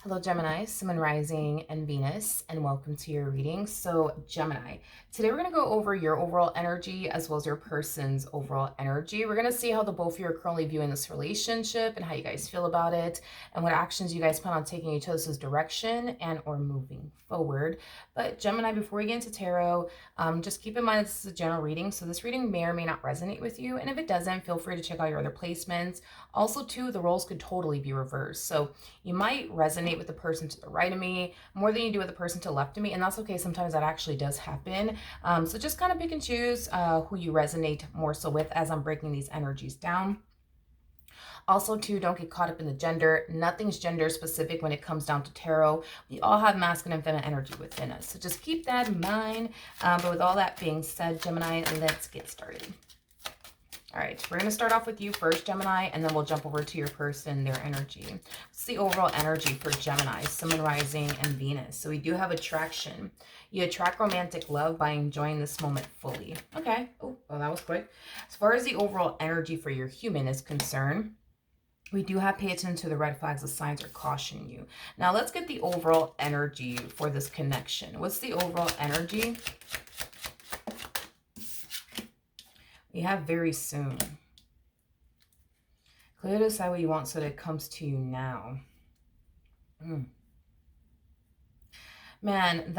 Hello, Gemini, Sun, Moon, Rising, and Venus, and welcome to your reading. So, Gemini, today we're going to go over your overall energy as well as your person's overall energy. We're going to see how the both of you are currently viewing this relationship and how you guys feel about it and what actions you guys plan on taking each other's direction and or moving forward. But Gemini, before we get into tarot, just keep in mind this is a general reading, so this reading may or may not resonate with you. And if it doesn't, feel free to check out your other placements. Also, too, the roles could totally be reversed. So you might resonate with the person to the right of me more than you do with the person to the left of me, and that's okay. Sometimes that actually does happen. So just kind of pick and choose who you resonate more so with as I'm breaking these energies down. Also, too, don't get caught up in the gender. Nothing's gender specific when it comes down to tarot. We all have masculine and feminine energy within us. So just keep that in mind. But with all that being said, Gemini, let's get started. All right, we're going to start off with you first, Gemini, and then we'll jump over to your person, their energy. What's the overall energy for Gemini, Sun, Moon, Rising, and Venus? So we do have attraction. You attract romantic love by enjoying this moment fully. Okay. Oh, well, that was quick. As far as the overall energy for your human is concerned, we do have pay attention to the red flags, the signs are cautioning you. Now, let's get the overall energy for this connection. What's the overall energy? We have very soon. Clearly decide what you want so that it comes to you now. Man,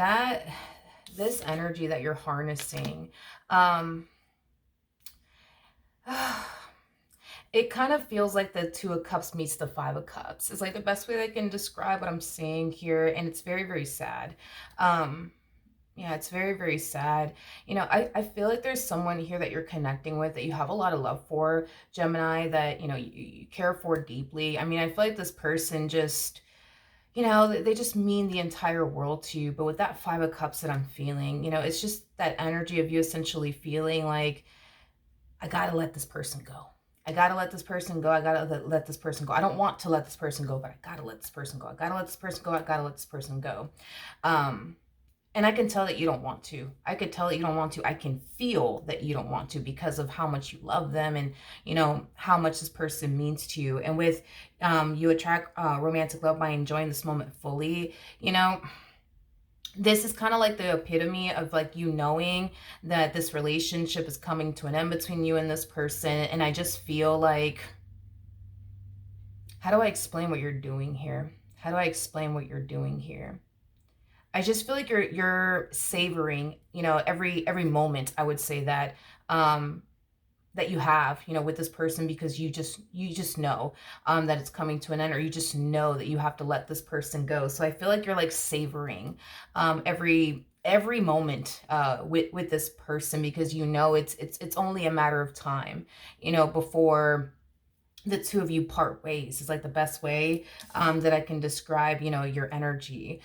this energy that you're harnessing, it kind of feels like the Two of Cups meets the Five of Cups. It's like the best way that I can describe what I'm saying here, and it's very, very sad. Yeah, it's very, very sad. You know, I feel like there's someone here that you're connecting with that you have a lot of love for, Gemini, that, you know, you care for deeply. I mean, I feel like this person just, you know, they just mean the entire world to you. But with that Five of Cups that I'm feeling, you know, it's just that energy of you essentially feeling like, I gotta let this person go. I gotta let this person go. I gotta let this person go. I don't want to let this person go, but I gotta let this person go. I gotta let this person go. I gotta let this person go. And I can tell that you don't want to. I could tell that you don't want to. I can feel that you don't want to because of how much you love them and, you know, how much this person means to you. And with you attract romantic love by enjoying this moment fully, you know, this is kind of like the epitome of like you knowing that this relationship is coming to an end between you and this person. And I just feel like, how do I explain what you're doing here? How do I explain what you're doing here? I just feel like you're savoring, you know, every moment, I would say that that you have, you know, with this person, because you just know that it's coming to an end, or you just know that you have to let this person go. So I feel like you're like savoring every moment with this person, because you know it's only a matter of time, you know, before the two of you part ways. Is like the best way that I can describe, you know, your energy.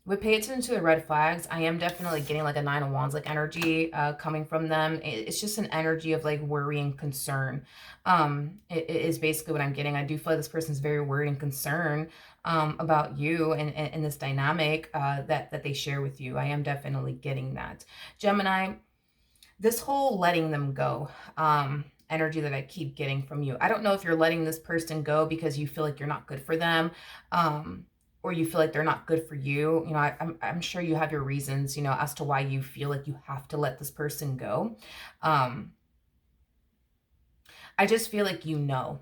Would pay attention to the red flags. I am definitely getting like a Nine of Wands like energy coming from them. It's just an energy of like worry and concern. It is basically what I'm getting. I do feel like this person's very worried and concerned about you and this dynamic that they share with you. I am definitely getting that. Gemini, this whole letting them go energy that I keep getting from you. I don't know if you're letting this person go because you feel like you're not good for them, or you feel like they're not good for you. You know, I'm sure you have your reasons, you know, as to why you feel like you have to let this person go. I just feel like you know,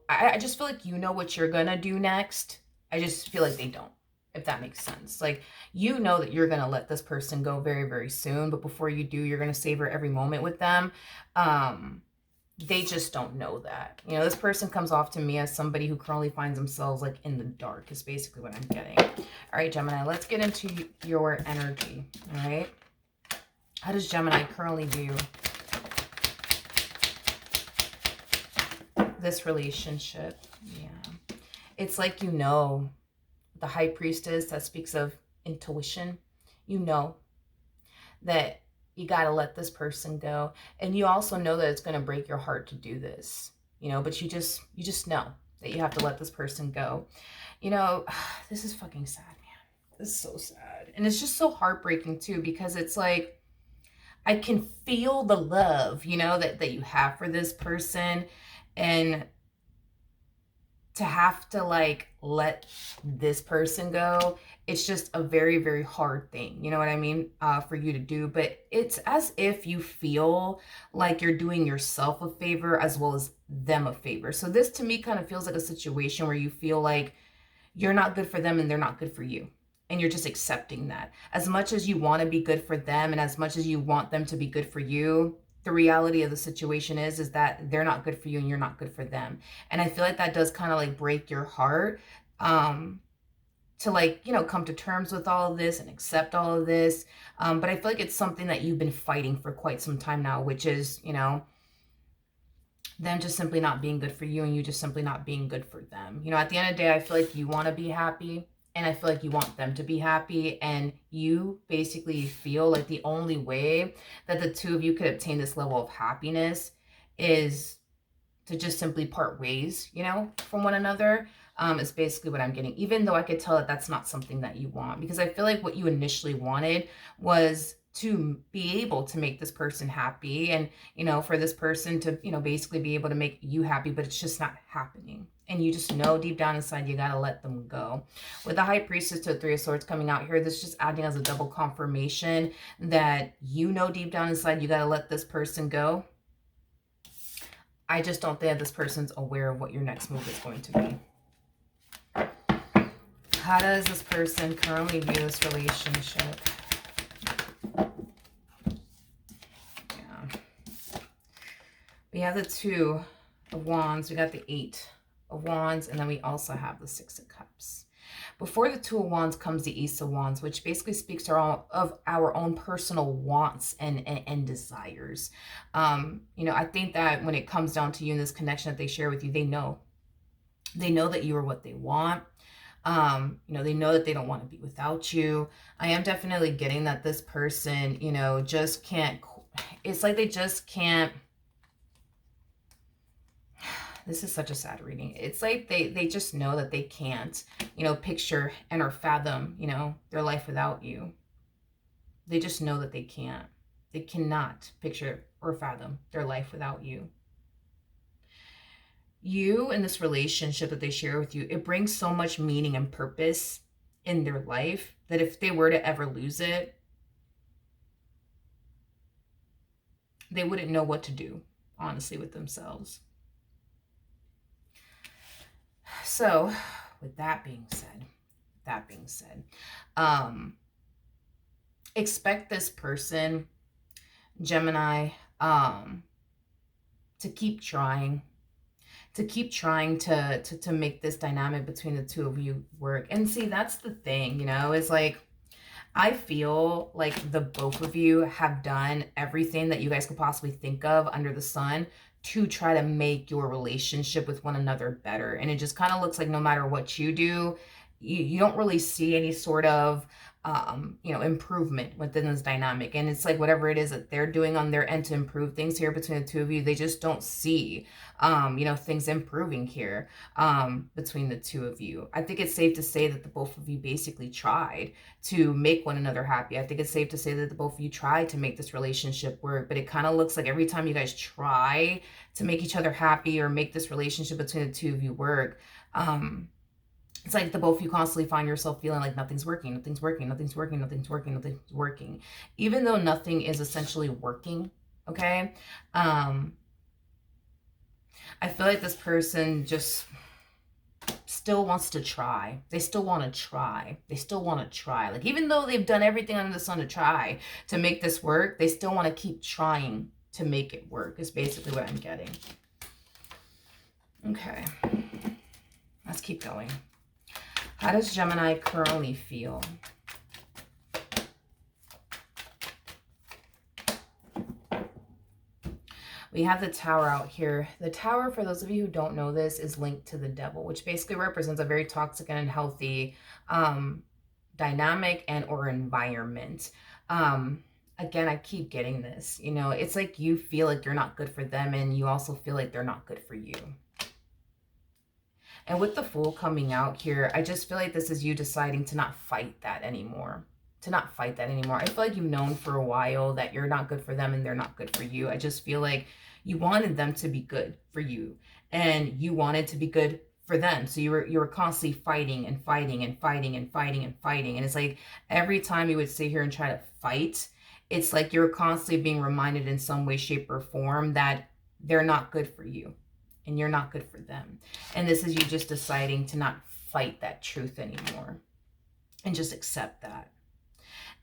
I just feel like you know what you're gonna do next. I just feel like they don't, if that makes sense. Like, you know that you're gonna let this person go very, very soon, but before you do, you're gonna savor every moment with them. They just don't know that. You know, this person comes off to me as somebody who currently finds themselves like in the dark, is basically what I'm getting. All right, Gemini, let's get into your energy. All right. How does Gemini currently view this relationship? Yeah. It's like, you know, the High Priestess, that speaks of intuition. You know that you got to let this person go. And you also know that it's going to break your heart to do this, you know, but you just know that you have to let this person go. You know, this is fucking sad, man. This is so sad. And it's just so heartbreaking too, because it's like, I can feel the love, you know, that you have for this person. And to have to like let this person go, it's just a very, very hard thing. You know what I mean? For you to do. But it's as if you feel like you're doing yourself a favor as well as them a favor. So this to me kind of feels like a situation where you feel like you're not good for them and they're not good for you. And you're just accepting that. As much as you want to be good for them and as much as you want them to be good for you, the reality of the situation is that they're not good for you and you're not good for them. And I feel like that does kind of like break your heart, to like, you know, come to terms with all of this and accept all of this. But I feel like it's something that you've been fighting for quite some time now, which is, you know, them just simply not being good for you and you just simply not being good for them. You know, at the end of the day, I feel like you want to be happy and I feel like you want them to be happy, and you basically feel like the only way that the two of you could obtain this level of happiness is to just simply part ways, you know, from one another. Is basically what I'm getting, even though I could tell that that's not something that you want, because I feel like what you initially wanted was to be able to make this person happy and, you know, for this person to, you know, basically be able to make you happy, but it's just not happening. And you just know deep down inside you got to let them go. With the High Priestess to the Three of Swords coming out here, this is just acting as a double confirmation that you know deep down inside you got to let this person go. I just don't think this person's aware of what your next move is going to be. How does this person currently view this relationship? Yeah. We have the Two of Wands. We got the Eight of Wands. And then we also have the Six of Cups. Before the Two of Wands comes the Ace of Wands, which basically speaks to our own personal wants and desires. You know, I think that when it comes down to you and this connection that they share with you, they know that you are what they want. You know, they know that they don't want to be without you. I am definitely getting that this person, you know, just can't, it's like they just can't, this is such a sad reading. It's like they just know that they can't, you know, picture and or fathom, you know, their life without you. They just know that they can't. They cannot picture or fathom their life without you. You and this relationship that they share with you, it brings so much meaning and purpose in their life that if they were to ever lose it, they wouldn't know what to do, honestly, with themselves. So with that being said, expect this person, Gemini, to keep trying to make this dynamic between the two of you work. And see, that's the thing, you know, is like, I feel like the both of you have done everything that you guys could possibly think of under the sun to try to make your relationship with one another better. And it just kind of looks like no matter what you do, you don't really see any sort of you know, improvement within this dynamic. And it's like whatever it is that they're doing on their end to improve things here between the two of you, they just don't see you know, things improving here between the two of you. I think it's safe to say that the both of you basically tried to make one another happy. I think it's safe to say that the both of you tried to make this relationship work, but it kind of looks like every time you guys try to make each other happy or make this relationship between the two of you work, it's like the both of you constantly find yourself feeling like nothing's working, nothing's working, nothing's working, nothing's working, nothing's working. Even though nothing is essentially working, okay? I feel like this person just still wants to try. They still want to try. They still want to try. Like, even though they've done everything under the sun to try to make this work, they still want to keep trying to make it work, is basically what I'm getting. Okay. Let's keep going. How does Gemini currently feel? We have the Tower out here. The Tower, for those of you who don't know this, is linked to the Devil, which basically represents a very toxic and unhealthy dynamic and or environment. Again, I keep getting this. You know, it's like you feel like you're not good for them and you also feel like they're not good for you. And with the Fool coming out here, I just feel like this is you deciding to not fight that anymore. I feel like you've known for a while that you're not good for them and they're not good for you. I just feel like you wanted them to be good for you. And you wanted to be good for them. So you were constantly fighting and fighting and fighting and fighting and fighting. And it's like every time you would sit here and try to fight, it's like you're constantly being reminded in some way, shape, or form that they're not good for you and you're not good for them. And this is you just deciding to not fight that truth anymore and just accept that.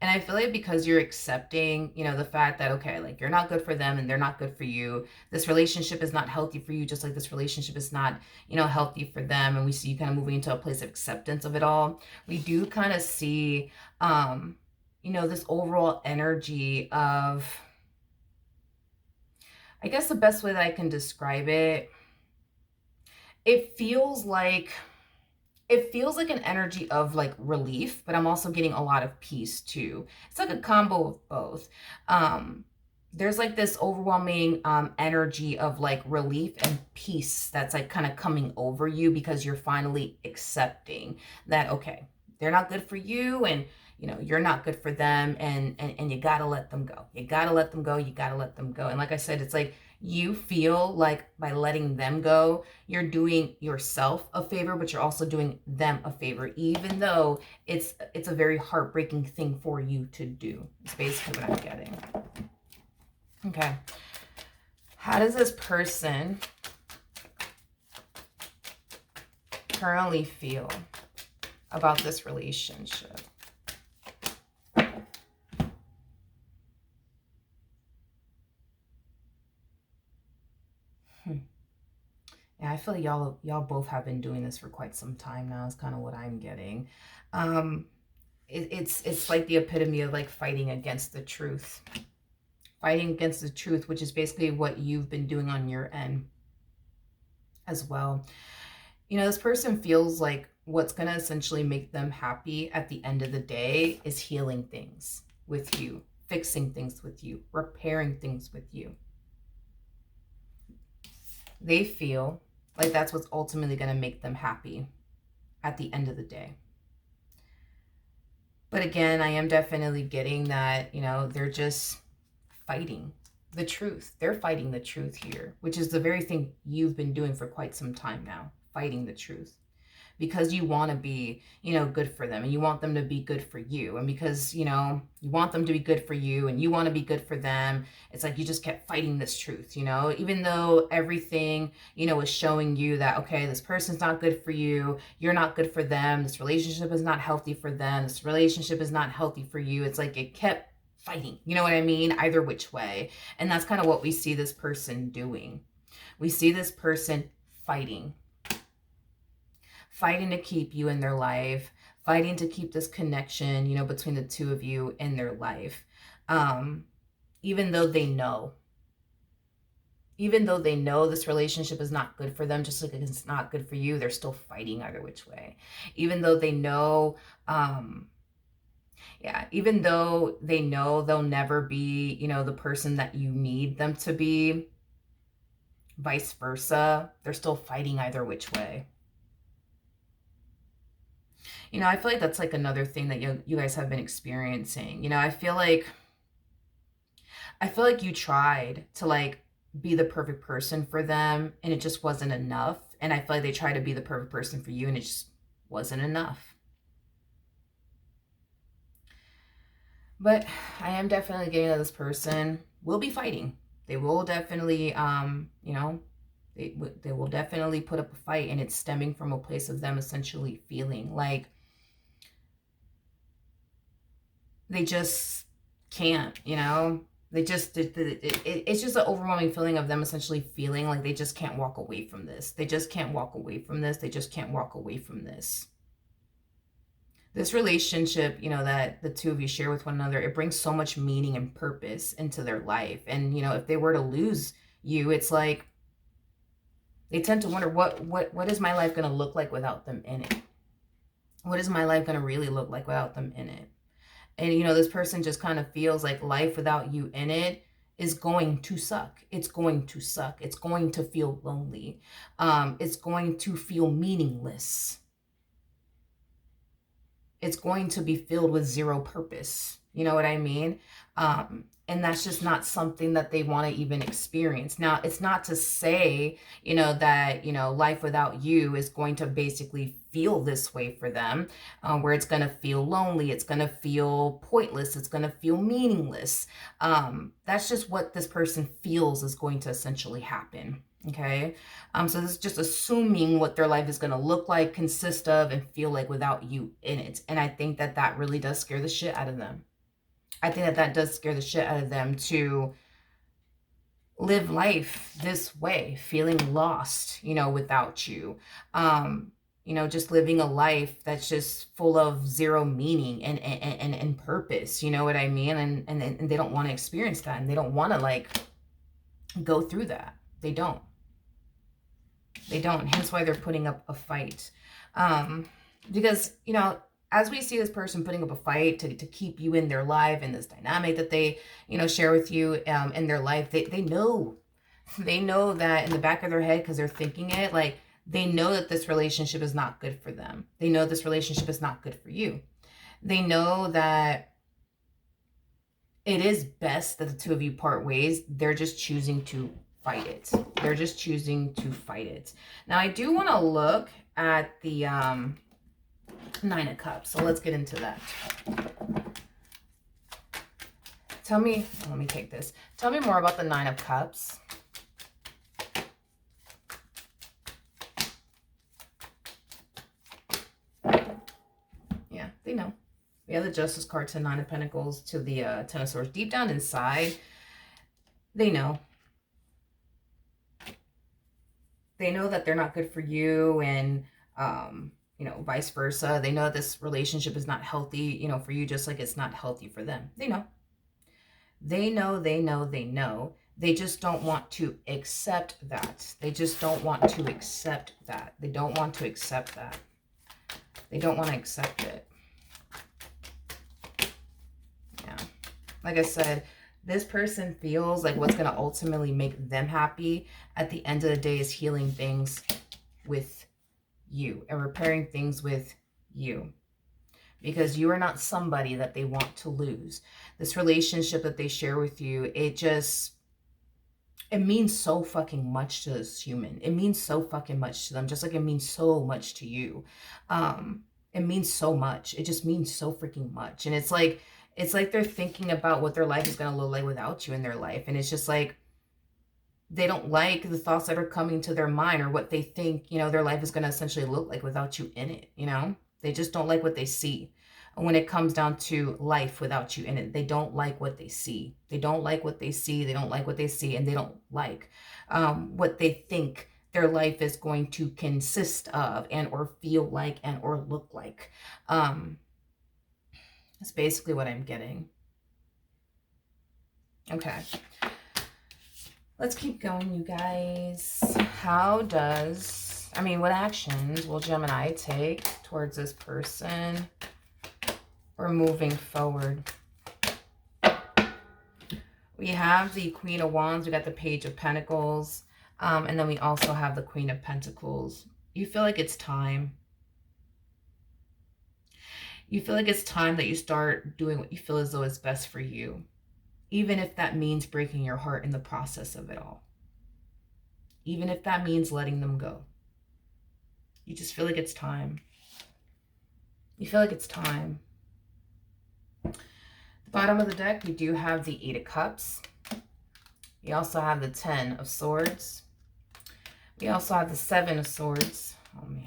And I feel like because you're accepting, you know, the fact that, okay, like you're not good for them and they're not good for you. This relationship is not healthy for you, just like this relationship is not, you know, healthy for them. And we see you kind of moving into a place of acceptance of it all. We do kind of see, you know, this overall energy of, I guess the best way that I can describe it, it feels like an energy of like relief, but I'm also getting a lot of peace too. It's like a combo of both. There's like this overwhelming energy of like relief and peace that's like kind of coming over you because you're finally accepting that, okay, they're not good for you, and you know, you're not good for them, and you gotta let them go. You gotta let them go. You gotta let them go. And like I said, it's like you feel like by letting them go, you're doing yourself a favor, but you're also doing them a favor, even though it's a very heartbreaking thing for you to do. It's basically what I'm getting. Okay. How does this person currently feel about this relationship? Yeah, I feel like y'all both have been doing this for quite some time now. Is kind of what I'm getting. It's like the epitome of like fighting against the truth. Fighting against the truth, which is basically what you've been doing on your end as well. You know, this person feels like what's going to essentially make them happy at the end of the day is healing things with you, fixing things with you, repairing things with you. They feel like that's what's ultimately going to make them happy at the end of the day. But again, I am definitely getting that, you know, they're just fighting the truth. They're fighting the truth here, which is the very thing you've been doing for quite some time now, fighting the truth. Because you want to be, you know, good for them, and you want them to be good for you. And because, you know, you want them to be good for you and you want to be good for them, it's like you just kept fighting this truth, you know, even though everything, you know, is showing you that, okay, this person's not good for you. You're not good for them. This relationship is not healthy for them. This relationship is not healthy for you. It's like it kept fighting, you know what I mean? Either which way. And that's kind of what we see this person doing. We see this person fighting to keep you in their life, fighting to keep this connection, you know, between the two of you in their life. Even though they know this relationship is not good for them, just like it's not good for you, they're still fighting either which way. Even though they know, even though they know they'll never be, you know, the person that you need them to be, vice versa, they're still fighting either which way. You know, I feel like that's like another thing that you guys have been experiencing. You know, I feel like you tried to like be the perfect person for them and it just wasn't enough. And I feel like they tried to be the perfect person for you and it just wasn't enough. But I am definitely getting that this person will be fighting. They will definitely, you know, they will definitely put up a fight, and it's stemming from a place of them essentially feeling like they just can't, you know, they just, it's just an overwhelming feeling of them essentially feeling like they just can't walk away from this. They just can't walk away from this. They just can't walk away from this. This relationship, you know, that the two of you share with one another, it brings so much meaning and purpose into their life. And, you know, if they were to lose you, it's like they tend to wonder, what is my life going to look like without them in it? What is my life going to really look like without them in it? And, you know, this person just kind of feels like life without you in it is going to suck. It's going to suck. It's going to feel lonely. It's going to feel meaningless. It's going to be filled with zero purpose. You know what I mean? And that's just not something that they want to even experience. Now, it's not to say, that, life without you is going to basically feel this way for them, where it's going to feel lonely. It's going to feel pointless. It's going to feel meaningless. That's just what this person feels is going to essentially happen. Okay. So this is just assuming what their life is going to look like, consist of, and feel like without you in it. And I think that that really does scare the shit out of them. I think that that does scare the shit out of them to live life this way, feeling lost, without you. Just living a life that's just full of zero meaning and purpose, you know what I mean? And they don't want to experience that, and they don't want to like go through that. They don't. Hence why they're putting up a fight. Because, as we see this person putting up a fight to keep you in their life, and this dynamic that they, share with you in their life, they know that in the back of their head, because they're thinking it, like, they know that this relationship is not good for them. They know this relationship is not good for you. They know that it is best that the two of you part ways. They're just choosing to fight it. They're just choosing to fight it. Now, I do want to look at the Nine of Cups. So let's get into that. Tell me, let me take this. Tell me more about the Nine of Cups. Yeah, they know. We have the Justice card to Nine of Pentacles to the Ten of Swords. Deep down inside, they know. They know that they're not good for you, and vice versa. They know this relationship is not healthy, for you, just like it's not healthy for them. They know. They know. They just don't want to accept that. They just don't want to accept that. They don't want to accept that. They don't want to accept it. Yeah. Like I said, this person feels like what's going to ultimately make them happy at the end of the day is healing things with you and repairing things with you, because you are not somebody that they want to lose. This relationship that they share with you, it means so fucking much to this human. It means so fucking much to them, just like it means so much to you. It means so much. It just means so freaking much. And it's like they're thinking about what their life is going to look like without you in their life. And it's just like, they don't like the thoughts that are coming to their mind, or what they think, their life is going to essentially look like without you in it. They just don't like what they see. And when it comes down to life without you in it, they don't like what they see. They don't like what they see. They don't like what they see. And they don't like what they think their life is going to consist of and or feel like and or look like. That's basically what I'm getting. Okay. Let's keep going, you guys. What actions will Gemini take towards this person? We're moving forward. We have the Queen of Wands. We got the Page of Pentacles. And then we also have the Queen of Pentacles. You feel like it's time. You feel like it's time that you start doing what you feel as though is best for you, even if that means breaking your heart in the process of it all. Even if that means letting them go. You just feel like it's time. You feel like it's time. The bottom of the deck, we do have the Eight of Cups. We also have the Ten of Swords. We also have the Seven of Swords. Oh, man.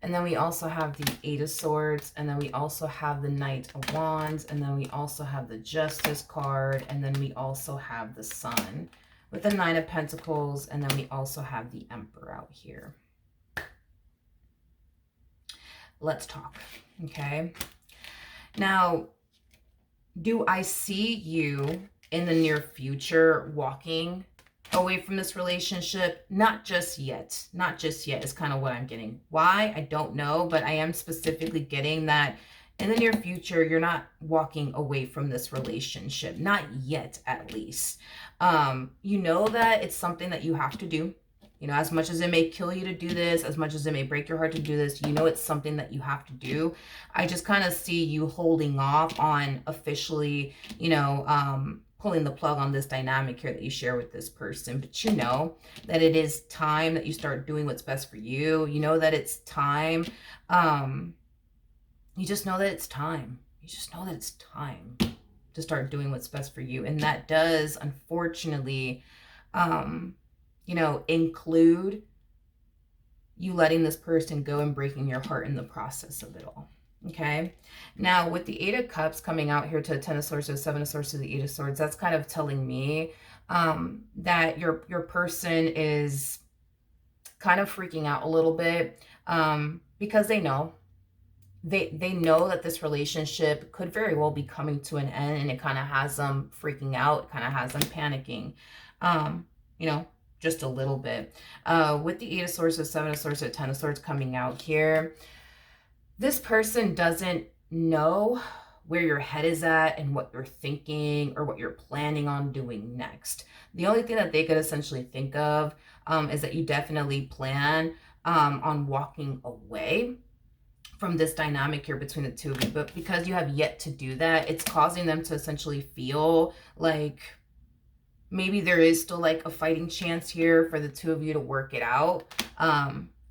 And then we also have the Eight of Swords. And then we also have the Knight of Wands. And then we also have the Justice card. And then we also have the Sun with the Nine of Pentacles. And then we also have the Emperor out here. Let's talk, okay? Now, do I see you in the near future walking away from this relationship? Not just yet. Not just yet is kind of what I'm getting. Why? I don't know, but I am specifically getting that in the near future, you're not walking away from this relationship. Not yet, at least. You know that it's something that you have to do. You know, as much as it may kill you to do this, as much as it may break your heart to do this, you know it's something that you have to do. I just kind of see you holding off on officially, you know, pulling the plug on this dynamic here that you share with this person. But you know that it is time that you start doing what's best for you. You know that it's time. You just know that it's time. You just know that it's time to start doing what's best for you. And that does, unfortunately, you know, include you letting this person go and breaking your heart in the process of it all. Okay. Now with the Eight of Cups coming out here to Ten of Swords, to Seven of Swords, to the Eight of Swords, that's kind of telling me that your person is kind of freaking out a little bit because they know that this relationship could very well be coming to an end, and it kind of has them freaking out, kind of has them panicking, you know, just a little bit. With the Eight of Swords, the Seven of Swords, the Ten of Swords coming out here, this person doesn't know where your head is at and what you're thinking or what you're planning on doing next. The only thing that they could essentially think of is that you definitely plan on walking away from this dynamic here between the two of you. But because you have yet to do that, it's causing them to essentially feel like maybe there is still like a fighting chance here for the two of you to work it out,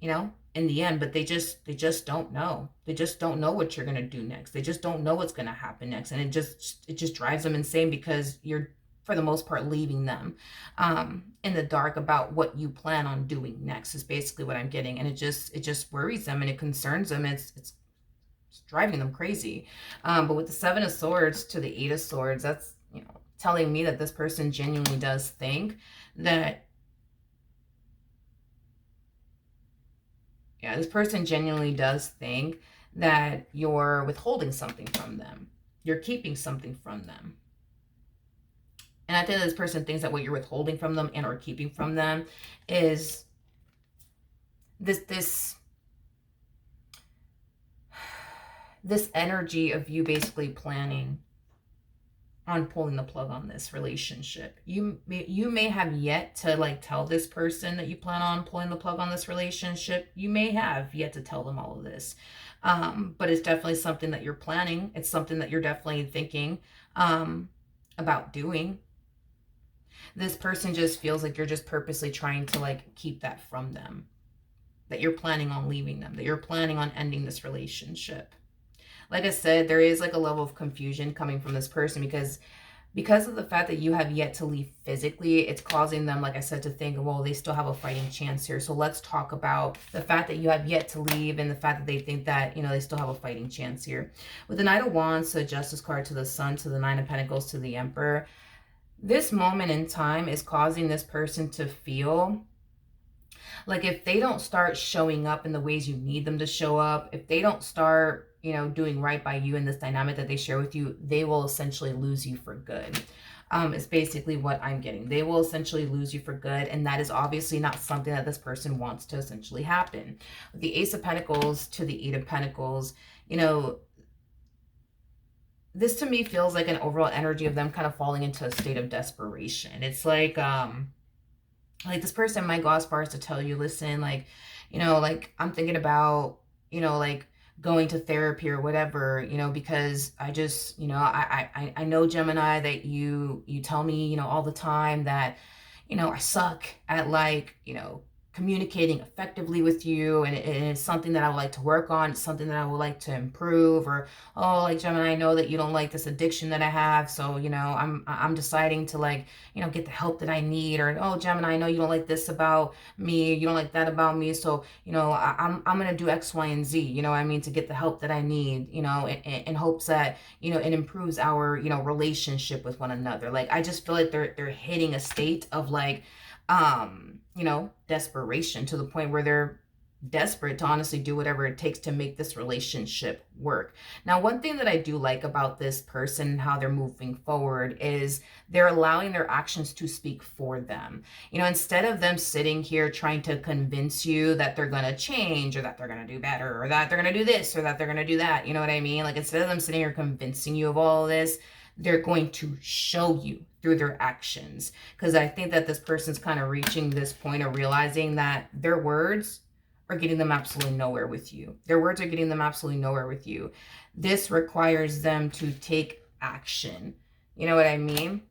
you know, in the end. But they just don't know. They just don't know what you're going to do next. They just don't know what's going to happen next. And it just drives them insane because you're, for the most part, leaving them in the dark about what you plan on doing next is basically what I'm getting. And it just worries them and it concerns them. It's driving them crazy. But with the Seven of Swords to the Eight of Swords, that's, you know, telling me that this person genuinely does think that, yeah, this person genuinely does think that you're withholding something from them. You're keeping something from them. And I think that this person thinks that what you're withholding from them and or keeping from them is this energy of you basically planning on pulling the plug on this relationship. You may have yet to like tell this person that you plan on pulling the plug on this relationship. You may have yet to tell them all of this. But it's definitely something that you're planning. It's something that you're definitely thinking about doing. This person just feels like you're just purposely trying to like keep that from them, that you're planning on leaving them, that you're planning on ending this relationship. Like I said, there is like a level of confusion coming from this person because of the fact that you have yet to leave physically. It's causing them, like I said, to think, well, they still have a fighting chance here. So let's talk about the fact that you have yet to leave and the fact that they think that, you know, they still have a fighting chance here. With the Knight of Wands, the Justice card, to the Sun, to the Nine of Pentacles, to the Emperor, this moment in time is causing this person to feel like if they don't start showing up in the ways you need them to show up, if they don't start, you know, doing right by you in this dynamic that they share with you, they will essentially lose you for good. It's basically what I'm getting. They will essentially lose you for good. And that is obviously not something that this person wants to essentially happen. With the Ace of Pentacles to the Eight of Pentacles, you know, this to me feels like an overall energy of them kind of falling into a state of desperation. It's like this person might go as far as to tell you, listen, like, you know, like I'm thinking about, you know, like going to therapy or whatever, you know, because I just, you know, I know, Gemini, that you tell me, you know, all the time that, you know, I suck at like, you know, communicating effectively with you, and it's something that I would like to work on. It's something that I would like to improve. Or, oh, like, Gemini, I know that you don't like this addiction that I have, so, you know, I'm deciding to, like, you know, get the help that I need. Or, oh, Gemini, I know you don't like this about me, you don't like that about me, so, you know, I'm gonna do X, Y, and Z, you know what I mean, to get the help that I need, you know, in hopes that, you know, it improves our, you know, relationship with one another. Like, I just feel like they're hitting a state of like, you know, desperation, to the point where they're desperate to honestly do whatever it takes to make this relationship work. Now, one thing that I do like about this person, how they're moving forward, is they're allowing their actions to speak for them. You know, instead of them sitting here trying to convince you that they're going to change, or that they're going to do better, or that they're going to do this, or that they're going to do that, you know what I mean? Like, instead of them sitting here convincing you of all of this, they're going to show you through their actions. Because I think that this person's kind of reaching this point of realizing that their words are getting them absolutely nowhere with you. Their words are getting them absolutely nowhere with you. This requires them to take action. You know what I mean?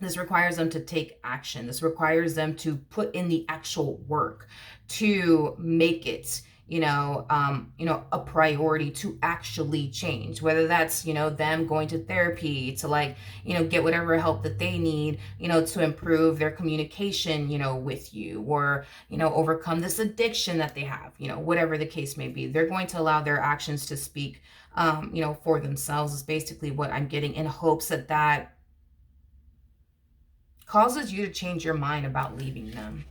This requires them to take action. This requires them to put in the actual work to make it, a priority to actually change. Whether that's, them going to therapy to like, get whatever help that they need, to improve their communication, with you, or, overcome this addiction that they have, whatever the case may be. They're going to allow their actions to speak, for themselves is basically what I'm getting, in hopes that causes you to change your mind about leaving them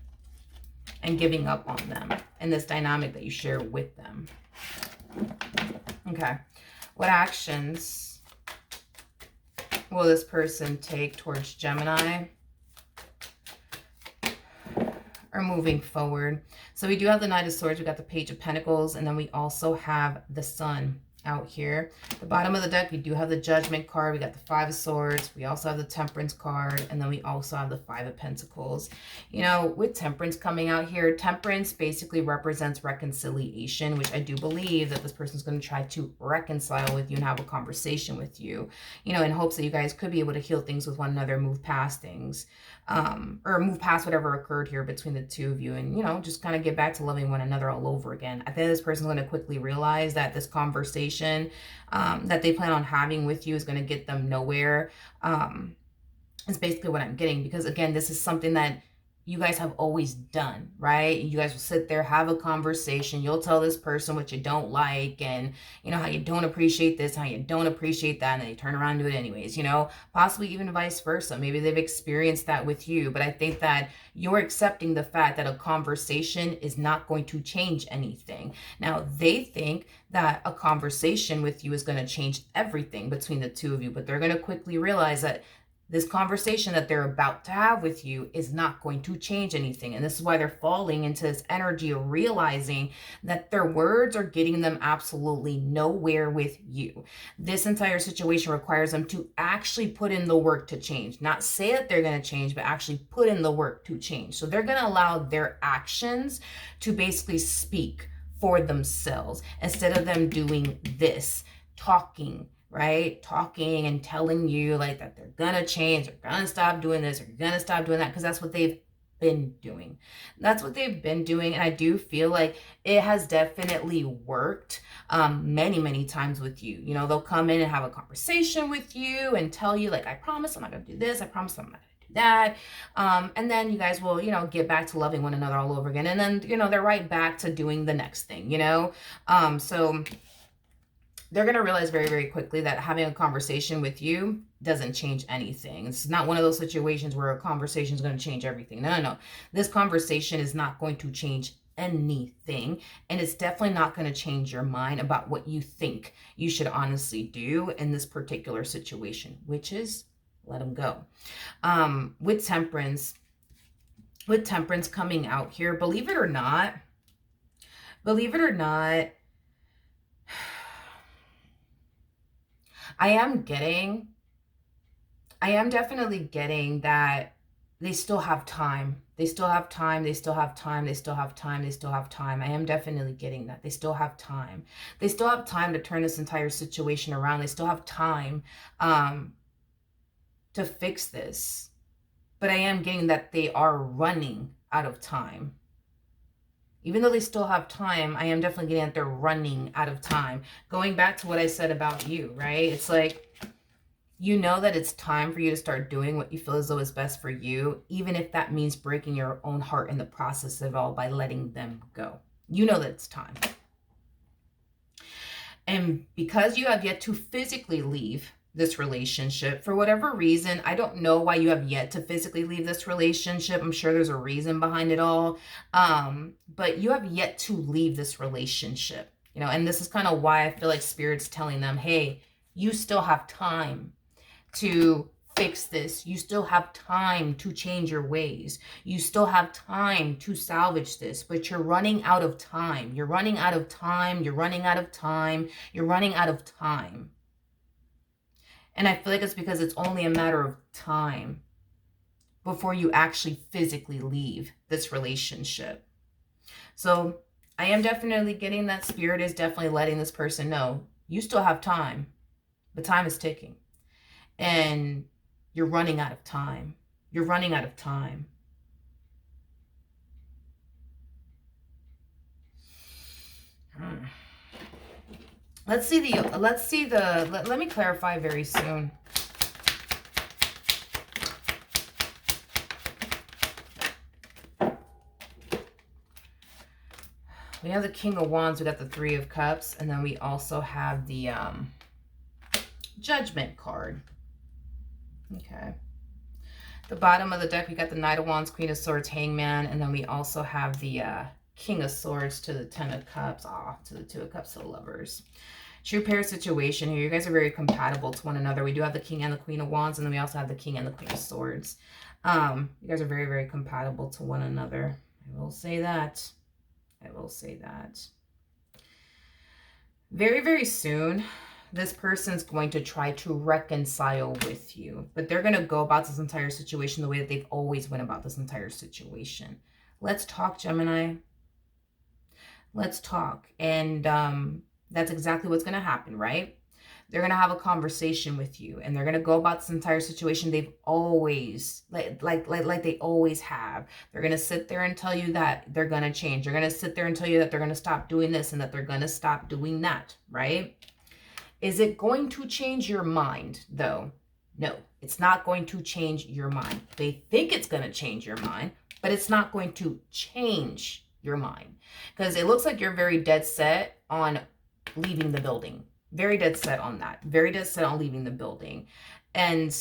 and giving up on them and this dynamic that you share with them. Okay. What actions will this person take towards Gemini or moving forward? So we do have the Knight of Swords, we got the Page of Pentacles, and then we also have the Sun out here. The bottom of the deck, we do have the Judgment card, we got the Five of Swords, we also have the Temperance card, and then we also have the Five of Pentacles. With Temperance coming out here, Temperance basically represents reconciliation, which I do believe that this person's going to try to reconcile with you and have a conversation with you, in hopes that you guys could be able to heal things with one another, move past things, or move past whatever occurred here between the two of you, and just kind of get back to loving one another all over again. I think this person's going to quickly realize that this conversation that they plan on having with you is going to get them nowhere. It's basically what I'm getting, because again, this is something that you guys have always done, right? You guys will sit there, have a conversation. You'll tell this person what you don't like, and how you don't appreciate this, how you don't appreciate that, and then you turn around and do it anyways, possibly even vice versa. Maybe they've experienced that with you, but I think that you're accepting the fact that a conversation is not going to change anything. Now, they think that a conversation with you is going to change everything between the two of you, but they're going to quickly realize that this conversation that they're about to have with you is not going to change anything. And this is why they're falling into this energy of realizing that their words are getting them absolutely nowhere with you. This entire situation requires them to actually put in the work to change. Not say that they're going to change, but actually put in the work to change. So they're going to allow their actions to basically speak for themselves instead of them doing this, talking, right? Talking and telling you like that they're gonna change, they're gonna stop doing this, or you're gonna stop doing that, because that's what they've been doing. That's what they've been doing. And I do feel like it has definitely worked many times with you. They'll come in and have a conversation with you and tell you like, I promise I'm not gonna do this, I promise I'm not gonna do that, and then you guys will get back to loving one another all over again, and then they're right back to doing the next thing. So they're going to realize very quickly that having a conversation with you doesn't change anything. It's not one of those situations where a conversation is going to change everything. No. This conversation is not going to change anything, and it's definitely not going to change your mind about what you think you should honestly do in this particular situation, which is let them go. With Temperance coming out here, believe it or not, I am definitely getting that they still have time. I am definitely getting that. They still have time. They still have time to turn this entire situation around. They still have time to fix this. But I am getting that they are running out of time. Even though they still have time, I am definitely getting that they're running out of time. Going back to what I said about you, right? It's like, that it's time for you to start doing what you feel as though is best for you, even if that means breaking your own heart in the process of it all by letting them go. That it's time. And because you have yet to physically leave this relationship, for whatever reason, I don't know why you have yet to physically leave this relationship. I'm sure there's a reason behind it all. But you have yet to leave this relationship, and this is kind of why I feel like Spirit's telling them, hey, you still have time to fix this. You still have time to change your ways. You still have time to salvage this, but you're running out of time. You're running out of time. And I feel like it's because it's only a matter of time before you actually physically leave this relationship. So I am definitely getting that Spirit is definitely letting this person know you still have time, but time is ticking. And you're running out of time. You're running out of time. Let me clarify very soon. We have the King of Wands, we got the Three of Cups, and then we also have the Judgment card. Okay. The bottom of the deck, we got the Knight of Wands, Queen of Swords, Hangman, and then we also have the King of Swords to the Ten of Cups, to the Two of Cups to the Lovers. True pair situation here. You guys are very compatible to one another. We do have the King and the Queen of Wands, and then we also have the King and the Queen of Swords. You guys are very, very compatible to one another. I will say that. I will say that. Very, very soon, this person's going to try to reconcile with you, but they're going to go about this entire situation the way that they've always went about this entire situation. Let's talk, Gemini. Let's talk. And that's exactly what's going to happen, right? They're going to have a conversation with you, and they're going to go about this entire situation they've always, like they always have. They're going to sit there and tell you that they're going to change. They're going to sit there and tell you that they're going to stop doing this and that they're going to stop doing that, right? Is it going to change your mind, though? No, it's not going to change your mind. They think it's going to change your mind, but it's not going to change your mind, because it looks like you're very dead set on leaving the building. Very dead set on that. Very dead set on leaving the building. And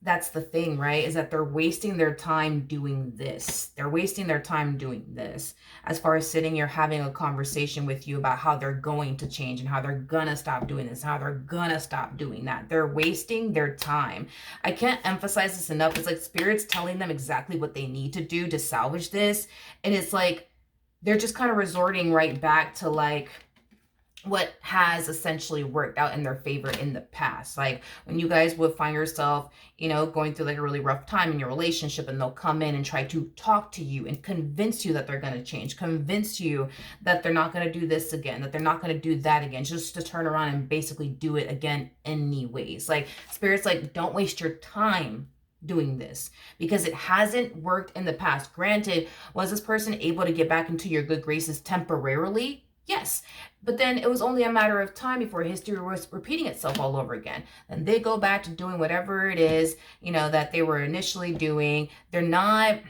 that's the thing, right? Is that they're wasting their time doing this. They're wasting their time doing this. As far as sitting here having a conversation with you about how they're going to change and how they're gonna stop doing this, how they're gonna stop doing that. They're wasting their time. I can't emphasize this enough. It's like Spirit's telling them exactly what they need to do to salvage this. And it's like they're just kind of resorting right back to like what has essentially worked out in their favor in the past. Like when you guys would find yourself, you know, going through like a really rough time in your relationship, and they'll come in and try to talk to you and convince you that they're going to change, convince you that they're not going to do this again, that they're not going to do that again, just to turn around and basically do it again anyways. Like Spirit's like, don't waste your time doing this because it hasn't worked in the past. Granted, was this person able to get back into your good graces temporarily? Yes, but then it was only a matter of time before history was repeating itself all over again. And they go back to doing whatever it is, you know, that they were initially doing. They're not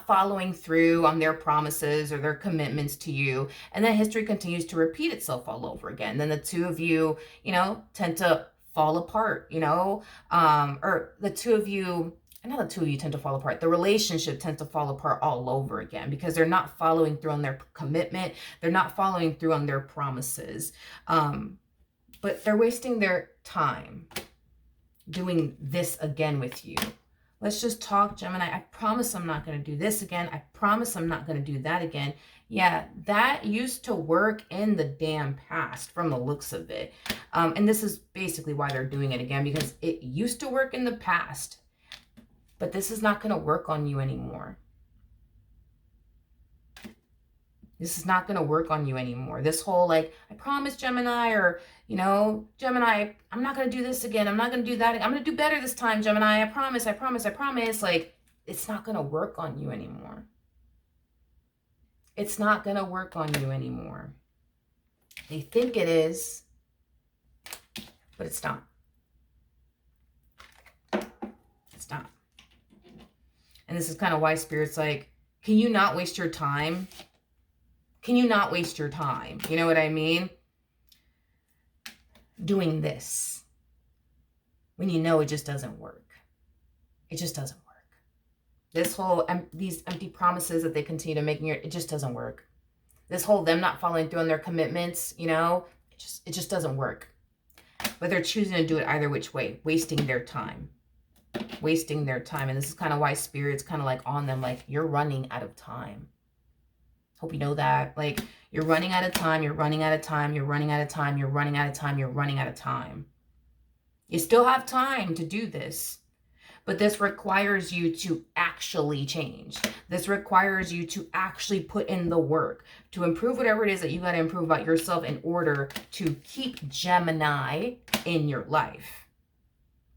following through on their promises or their commitments to you. And then history continues to repeat itself all over again. Then the two of you, you know, tend to fall apart, you know, or the two of you, I know the two of you tend to fall apart. The relationship tends to fall apart all over again because they're not following through on their commitment. They're not following through on their promises. But they're wasting their time doing this again with you. Let's just talk, Gemini. I promise I'm not going to do this again. I promise I'm not going to do that again. Yeah, that used to work in the damn past from the looks of it. And this is basically why they're doing it again, because it used to work in the past. But this is not going to work on you anymore. This is not going to work on you anymore. This whole like, I promise, Gemini, or, you know, Gemini, I'm not going to do this again. I'm not going to do that. I'm going to do better this time, Gemini. I promise, I promise, I promise. Like, it's not going to work on you anymore. It's not going to work on you anymore. They think it is, but it's not. It's not. And this is kind of why Spirit's like, can you not waste your time? Can you not waste your time? You know what I mean? Doing this when you know it just doesn't work. It just doesn't work. This whole, these empty promises that they continue to make, it just doesn't work. This whole them not following through on their commitments, you know, it just doesn't work. But they're choosing to do it either which way, wasting their time. Wasting their time. And this is kind of why Spirit's kind of like on them, like, you're running out of time. Hope you know that. Like, you're running out of time, you're running out of time, you're running out of time, you're running out of time, you're running out of time. You still have time to do this. But this requires you to actually change. This requires you to actually put in the work to improve whatever it is that you got to improve about yourself in order to keep Gemini in your life.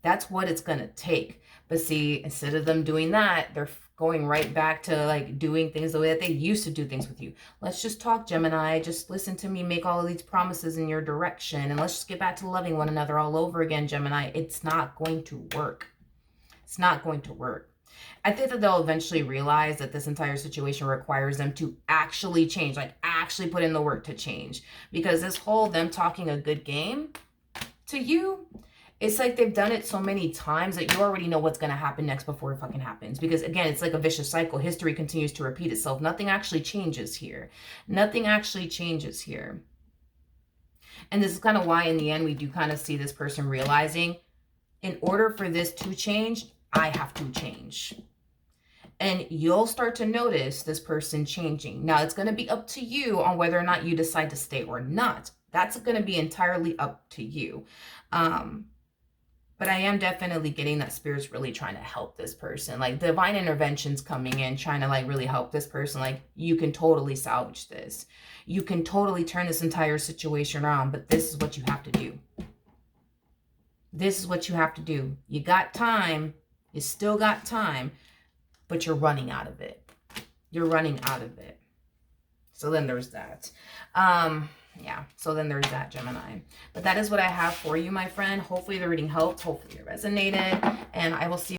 That's what it's going to take. But see, instead of them doing that, they're going right back to like doing things the way that they used to do things with you. Let's just talk, Gemini. Just listen to me make all of these promises in your direction. And let's just get back to loving one another all over again, Gemini. It's not going to work. It's not going to work. I think that they'll eventually realize that this entire situation requires them to actually change, like actually put in the work to change. Because this whole them talking a good game to you, it's like they've done it so many times that you already know what's going to happen next before it fucking happens. Because again, it's like a vicious cycle. History continues to repeat itself. Nothing actually changes here. Nothing actually changes here. And this is kind of why in the end we do kind of see this person realizing, in order for this to change, I have to change. And you'll start to notice this person changing. Now, it's going to be up to you on whether or not you decide to stay or not. That's going to be entirely up to you. But I am definitely getting that Spirit's really trying to help this person. Like, divine intervention's coming in, trying to, like, really help this person. Like, you can totally salvage this. You can totally turn this entire situation around, but this is what you have to do. This is what you have to do. You got time. You still got time, but you're running out of it. You're running out of it. So then there's that. Yeah, so then there's that, Gemini. But that is what I have for you, my friend. Hopefully the reading helped. Hopefully it resonated. And I will see you